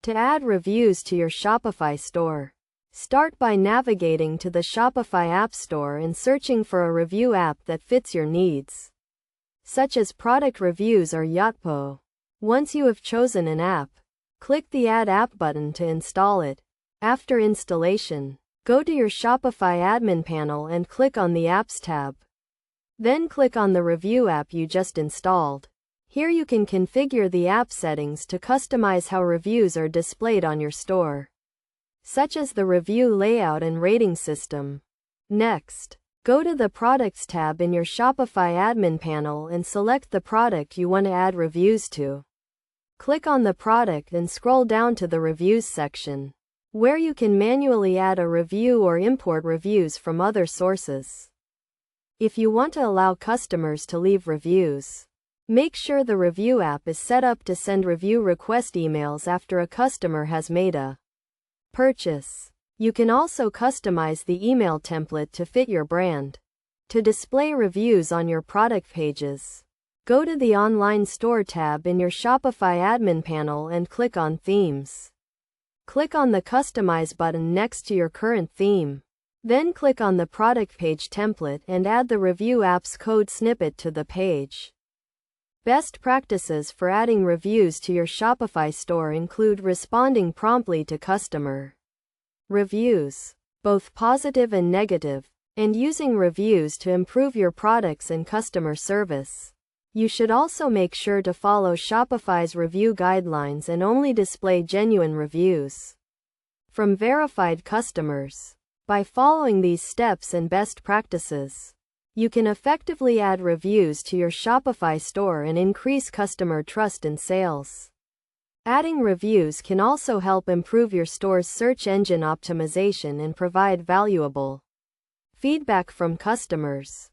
To add reviews to your Shopify store, start by navigating to the Shopify App Store and searching for a review app that fits your needs, such as product reviews or Yotpo. Once you have chosen an app, click the Add App button to install it. After installation, go to your Shopify admin panel and click on the Apps tab. Then click on the review app you just installed. Here you can configure the app settings to customize how reviews are displayed on your store, such as the review layout and rating system. Next, go to the Products tab in your Shopify admin panel and select the product you want to add reviews to. Click on the product and scroll down to the Reviews section, where you can manually add a review or import reviews from other sources. If you want to allow customers to leave reviews, make sure the review app is set up to send review request emails after a customer has made a purchase. You can also customize the email template to fit your brand. To display reviews on your product pages, go to the Online Store tab in your Shopify admin panel and click on Themes. Click on the Customize button next to your current theme. Then click on the product page template and add the review app's code snippet to the page. Best practices for adding reviews to your Shopify store include responding promptly to customer reviews, both positive and negative, and using reviews to improve your products and customer service. You should also make sure to follow Shopify's review guidelines and only display genuine reviews from verified customers. By following these steps and best practices, you can effectively add reviews to your Shopify store and increase customer trust and sales. Adding reviews can also help improve your store's search engine optimization and provide valuable feedback from customers.